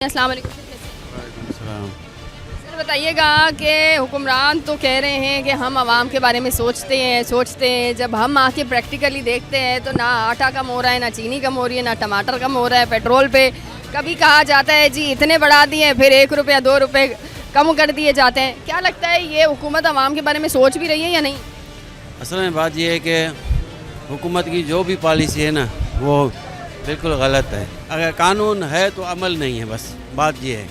अस्सलाम वालेकुम सर, बताइएगा कि हुक्मरान तो कह रहे हैं कि हम आवाम के बारे में सोचते हैं। जब हम आके प्रैक्टिकली देखते हैं तो ना आटा कम हो रहा है, ना चीनी कम हो रही है, ना टमाटर कम हो रहा है। पेट्रोल पे कभी कहा जाता है जी इतने बढ़ा दिए, फिर 1 रुपया 2 रुपये कम कर दिए जाते हैं। क्या लगता है ये हुकूमत आवाम के बारे में सोच भी रही है या नहीं? असल में बात यह है कि हुकूमत की जो भी पॉलिसी है ना वो बिल्कुल गलत है। अगर कानून है तो अमल नहीं है, बस बात ये है।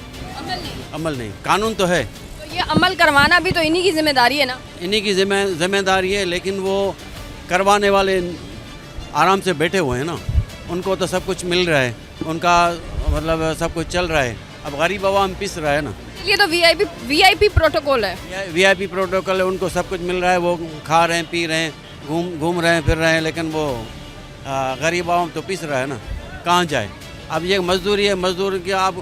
अमल नहीं, कानून तो है, तो ये अमल करवाना भी तो इन्हीं की जिम्मेदारी है ना। इन्हीं की जिम्मेदारी है, लेकिन वो करवाने वाले आराम से बैठे हुए हैं ना, उनको तो सब कुछ मिल रहा है, उनका मतलब सब कुछ चल रहा है। अब गरीब आवाम पिस रहा है ना। ये तो वीआईपी प्रोटोकॉल है। वीआईपी प्रोटोकॉल है, उनको सब कुछ मिल रहा है, वो खा रहे हैं, पी रहे हैं, घूम रहे हैं, फिर रहे हैं, लेकिन वो गरीब आवाम तो पिस रहा है ना, कहाँ जाए। अब ये मजदूरी है, मजदूर की आप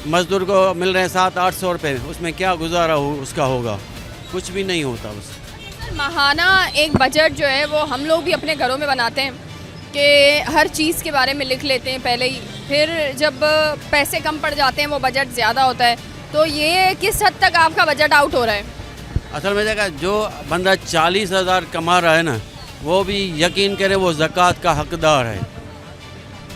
मजदूर को मिल रहे हैं 700-800 रुपये, उसमें क्या गुजारा उसका होगा? कुछ भी नहीं होता। बस माहाना एक बजट जो है वो हम लोग भी अपने घरों में बनाते हैं कि हर चीज़ के बारे में लिख लेते हैं पहले ही, फिर जब पैसे कम पड़ जाते हैं वो बजट ज़्यादा होता है। तो ये किस हद तक आपका बजट आउट हो रहा है? असल में देखा, जो बंदा 40,000 कमा रहा है ना, वो भी यकीन करें वो ज़कात का हकदार है।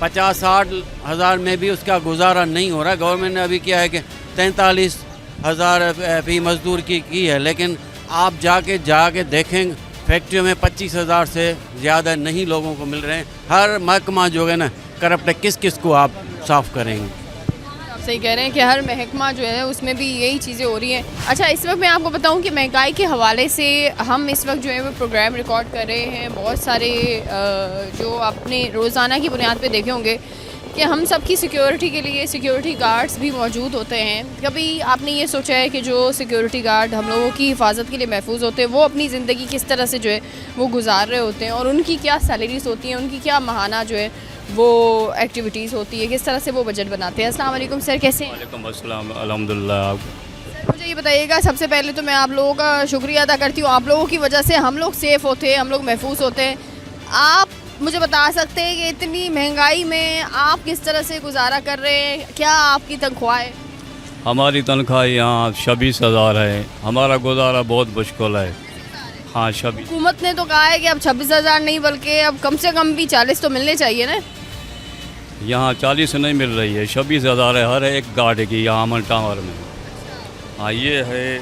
50-60 हज़ार में भी उसका गुजारा नहीं हो रहा। गवर्नमेंट ने अभी किया है कि 43,000 फी मजदूर की है, लेकिन आप जाके देखें फैक्ट्रियों में 25,000 से ज़्यादा नहीं लोगों को मिल रहे हैं। हर महकमा जो है ना करप्ट है, किस को आप साफ़ करेंगे? आप सही कह रहे हैं कि हर महकमा जो है उसमें भी यही चीज़ें हो रही हैं। अच्छा, इस वक्त मैं आपको बताऊं कि महंगाई के हवाले से हम इस वक्त जो है वो प्रोग्राम रिकॉर्ड कर रहे हैं। बहुत सारे जो आपने रोज़ाना की बुनियाद पे देखे होंगे कि हम सब की सिक्योरिटी के लिए सिक्योरिटी गार्ड्स भी मौजूद होते हैं। कभी आपने ये सोचा है कि जो सिक्योरिटी गार्ड हम लोगों की हिफाजत के लिए महफूज होते हैं वो अपनी ज़िंदगी किस तरह से जो है वो गुजार रहे होते हैं, और उनकी क्या सैलरीज होती हैं, उनकी क्या माहाना जो है वो एक्टिविटीज़ होती है, किस तरह से वो बजट बनाते हैं? अस्सलाम वालेकुम सर, कैसे हैं? वालेकुम अस्सलाम, अल्हम्दुलिल्लाह। सर मुझे ये बताइएगा, सबसे पहले तो मैं आप लोगों का शुक्रिया अदा करती हूँ। आप लोगों की वजह से हम लोग सेफ़ होते हैं, हम लोग महफूज होते हैं। आप मुझे बता सकते हैं कि इतनी महंगाई में आप किस तरह से गुजारा कर रहे हैं? क्या आपकी तनख्वाह है? हमारी तनख्वाह यहाँ 26,000 है। हमारा गुजारा बहुत मुश्किल है। हाँ, 26। हुकूमत ने तो कहा है कि अब 26,000 नहीं बल्कि अब कम से कम भी 40 तो मिलने चाहिए ना। यहाँ 40 नहीं मिल रही है, 26,000 है हर एक गार्ड की यहाँ अमन टावर में। हाँ, ये है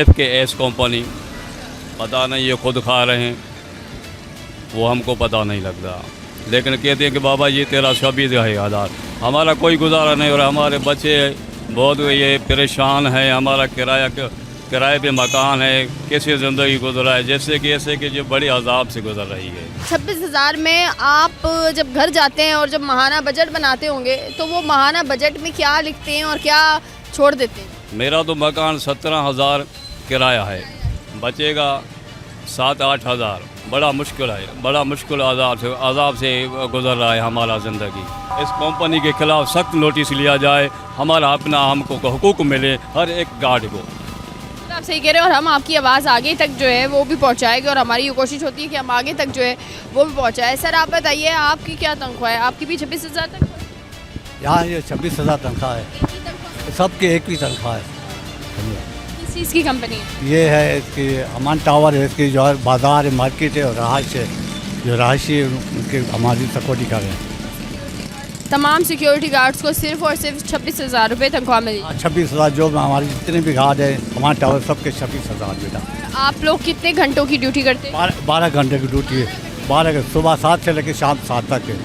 FKS कंपनी, पता नहीं ये खुद खा रहे हैं, वो हमको पता नहीं लगता, लेकिन कहते हैं कि बाबा ये तेरा 26,000। हमारा कोई गुजारा नहीं हो रहा। हमारे बच्चे बहुत ये परेशान हैं। हमारा किराए पे मकान है, कैसे ज़िंदगी गुजर रहा है, जैसे कि ऐसे कि जो बड़ी अजाब से गुजर रही है। 26,000 में आप जब घर जाते हैं और जब माहाना बजट बनाते होंगे तो वो माहाना बजट में क्या लिखते हैं और क्या छोड़ देते हैं? मेरा तो मकान 17,000 किराया है, बचेगा 7-8 हज़ार। बड़ा मुश्किल है, बड़ा मुश्किल अजाब से गुजर रहा है हमारा ज़िंदगी। इस कंपनी के ख़िलाफ़ सख्त नोटिस लिया जाए, हमारा अपना हमको हुकूक मिले हर एक गार्ड को। आप सही कह रहे हैं, और हम आपकी आवाज़ आगे तक जो है वो भी पहुंचाएंगे, और हमारी ये कोशिश होती है कि हम आगे तक जो है वो भी पहुंचाएं। सर आप बताइए, आपकी क्या तनख्वाह है? आपकी भी 26,000 तक? यहाँ ये 26,000 तनख्वाह है, सबकी एक ही तनख्वाह है। किस चीज़ की कंपनी है? ये है इसकी अमान टावर है, इसकी जो है बाज़ार है, मार्केट है और रहायश है। जो रहायशी है उनके हमारी सिक्योरिटी कर रहे हैं। तमाम सिक्योरिटी गार्ड्स को सिर्फ और सिर्फ 26,000 रुपये तनख्वाह मिली। 26,000 जो हमारी जितने भी गार्ड है अमान टावर सबके 26,000 बेटा। आप लोग कितने घंटों की ड्यूटी करते हैं? 12 घंटे की ड्यूटी है। 12 सुबह 7 से लेकर शाम 7 तक है,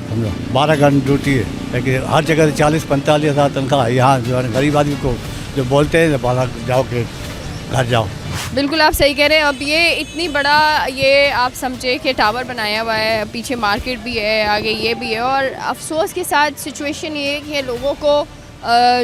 समझो 12 घंटे ड्यूटी है। लेकिन हर जगह 40-45 हज़ार तनख्वाह है। यहाँ जो है गरीब आदमी को जो बोलते हैं बाहर जाओ के घर जाओ। बिल्कुल आप सही कह रहे हैं। अब ये इतनी बड़ा ये आप समझे कि टावर बनाया हुआ है, पीछे मार्केट भी है, आगे ये भी है, और अफसोस के साथ सिचुएशन ये है कि लोगों को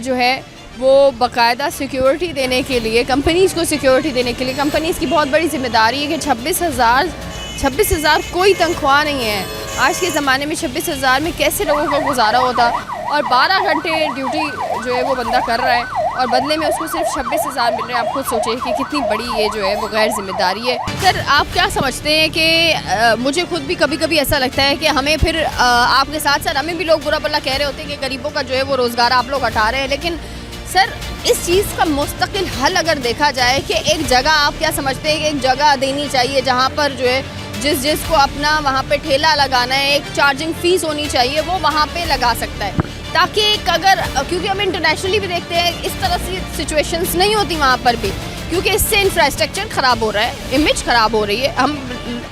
जो है वो बाकायदा सिक्योरिटी देने के लिए, कंपनीज़ को सिक्योरिटी देने के लिए कंपनीज़ की बहुत बड़ी जिम्मेदारी है कि 26,000 कोई तनख्वाह नहीं है। आज के ज़माने में 26,000 में कैसे लोगों का गुजारा होता? और 12 घंटे ड्यूटी जो है वो बंदा कर रहा है और बदले में उसको सिर्फ 26,000 मिल रहे हैं। आप खुद सोचिए कि कितनी बड़ी ये जो है वो गैर जिम्मेदारी है। सर आप क्या समझते हैं कि मुझे खुद भी कभी कभी ऐसा लगता है कि हमें फिर आपके साथ साथ हमें भी लोग बुरा भला कह रहे होते हैं कि गरीबों का जो है वो रोज़गार आप लोग हटा रहे हैं, लेकिन सर इस चीज़ का मुस्तकिल हल अगर देखा जाए कि एक जगह, आप क्या समझते हैं कि एक जगह देनी चाहिए जहाँ पर जो है जिसको अपना वहाँ पे ठेला लगाना है, एक चार्जिंग फ़ीस होनी चाहिए, वो वहाँ पे लगा सकता है, ताकि अगर, क्योंकि हम इंटरनेशनली भी देखते हैं इस तरह से सिचुएशंस नहीं होती वहाँ पर भी, क्योंकि इससे इंफ्रास्ट्रक्चर ख़राब हो रहा है, इमेज ख़राब हो रही है। हम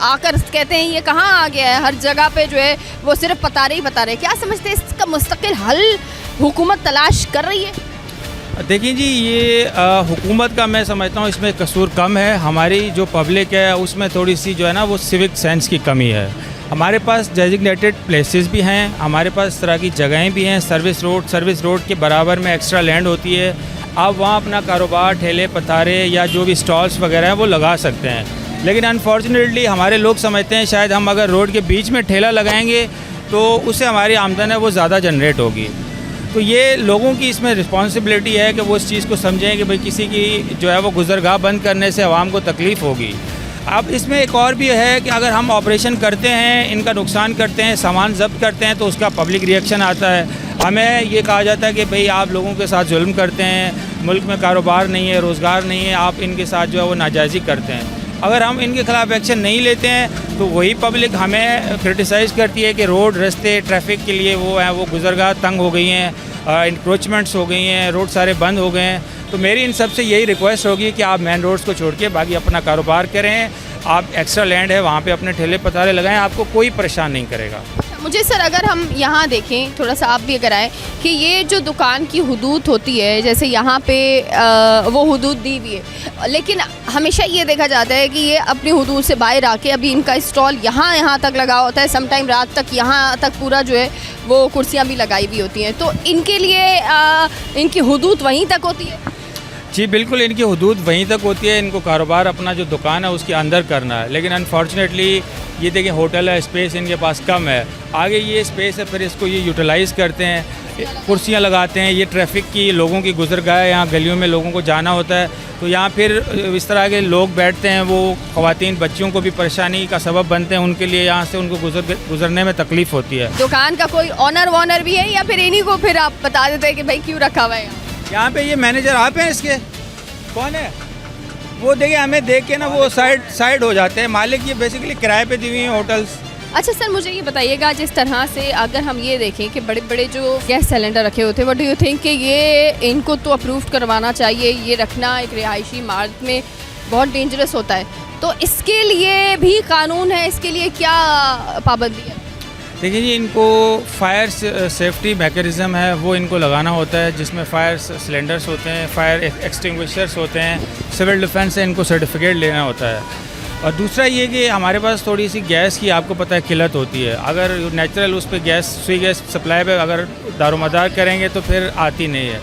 आकर कहते हैं ये कहाँ आ गया है, हर जगह पे जो है वो सिर्फ पता रहे। क्या समझते हैं इसका मुस्तकिल हल हुकूमत तलाश कर रही है? देखिए जी, ये हुकूमत का मैं समझता हूँ इसमें कसूर कम है। हमारी जो पब्लिक है उसमें थोड़ी सी जो है ना वो सिविक सेंस की कमी है। हमारे पास डेजिग्नेटेड प्लेसेस भी हैं, हमारे पास इस तरह की जगहें भी हैं, सर्विस रोड के बराबर में एक्स्ट्रा लैंड होती है। आप वहाँ अपना कारोबार, ठेले पतारे या जो भी स्टॉल्स वगैरह हैं वो लगा सकते हैं। लेकिन अनफॉर्चुनेटली हमारे लोग समझते हैं शायद हम अगर रोड के बीच में ठेला लगाएंगे तो उससे हमारी आमदन है वो ज़्यादा जनरेट होगी। तो ये लोगों की इसमें रिस्पॉन्सिबिलिटी है कि वो इस चीज़ को समझें कि भाई किसी की जो है वो गुज़रगाह बंद करने से आवाम को तकलीफ़ होगी। अब इसमें एक और भी है कि अगर हम ऑपरेशन करते हैं, इनका नुकसान करते हैं, सामान जब्त करते हैं, तो उसका पब्लिक रिएक्शन आता है। हमें ये कहा जाता है कि भाई आप लोगों के साथ जुल्म करते हैं, मुल्क में कारोबार नहीं है, रोज़गार नहीं है, आप इनके साथ जो है वो नाजायज़ी करते हैं। अगर हम इनके ख़िलाफ़ एक्शन नहीं लेते हैं तो वही पब्लिक हमें क्रिटिसाइज़ करती है कि रोड, रास्ते, ट्रैफिक के लिए वो है वो गुज़रगाह तंग हो गई हैं, इंक्रोचमेंट्स हो गई हैं, रोड सारे बंद हो गए हैं। तो मेरी इन सबसे यही रिक्वेस्ट होगी कि आप मेन रोड्स को छोड़ के बाकी अपना कारोबार करें। आप एक्स्ट्रा लैंड है वहाँ पे अपने ठेले पतारे लगाएं, आपको कोई परेशान नहीं करेगा। मुझे सर अगर हम यहाँ देखें, थोड़ा सा आप भी अगर आएँ कि ये जो दुकान की हुदूद होती है, जैसे यहाँ पे वो हुदूद दी हुई है, लेकिन हमेशा ये देखा जाता है कि ये अपनी हुदूद से बाहर आके अभी इनका स्टॉल यहाँ तक लगा होता है, समटाइम रात तक यहाँ तक पूरा जो है वो कुर्सियाँ भी लगाई हुई होती हैं। तो इनके लिए इनकी हुदूद वहीं तक होती है? जी बिल्कुल, इनकी हुदूद वहीं तक होती है। इनको कारोबार अपना जो दुकान है उसके अंदर करना है, लेकिन अनफॉर्चुनेटली ये देखिए होटल है, स्पेस इनके पास कम है। आगे ये स्पेस है, फिर इसको ये यूटिलाइज़ करते हैं, कुर्सियाँ लगाते हैं। ये ट्रैफिक की, लोगों की गुजरगाह है, यहाँ गलियों में लोगों को जाना होता है, तो यहाँ फिर इस तरह के लोग बैठते हैं, वो ख़वातीन बच्चियों को भी परेशानी का सबब बनते हैं, उनके लिए यहाँ से उनको गुजरने में तकलीफ़ होती है। दुकान का कोई ऑनर भी है या फिर इन्हीं को फिर आप बता देते हैं कि भाई क्यों रखा हुआ है यहाँ पे? ये मैनेजर आप हैं इसके? कौन है वो? देखिए हमें देख के ना वो साइड हो जाते हैं। मालिक ये बेसिकली किराए पे दी हुई हैं होटल्स। अच्छा सर, मुझे ये बताइएगा, जिस तरह से अगर हम ये देखें कि बड़े बड़े जो गैस सिलेंडर रखे होते हैं, व्हाट डू यू थिंक कि ये इनको तो अप्रूव करवाना चाहिए? ये रखना एक रिहायशी इमारत में बहुत डेंजरस होता है, तो इसके लिए भी कानून है, इसके लिए क्या पाबंदी है? देखिए जी, इनको फायर सेफ्टी मैकेनिज़्म है वो इनको लगाना होता है, जिसमें फायर सिलेंडर्स होते हैं, फायर एक्सटिंग्विशर्स होते हैं, सिविल डिफेंस से इनको सर्टिफिकेट लेना होता है। और दूसरा ये कि हमारे पास थोड़ी सी गैस की आपको पता है किल्लत होती है। अगर नेचुरल उस पर गैस, सुई गैस सप्लाई पे अगर दारोमदार करेंगे तो फिर आती नहीं है।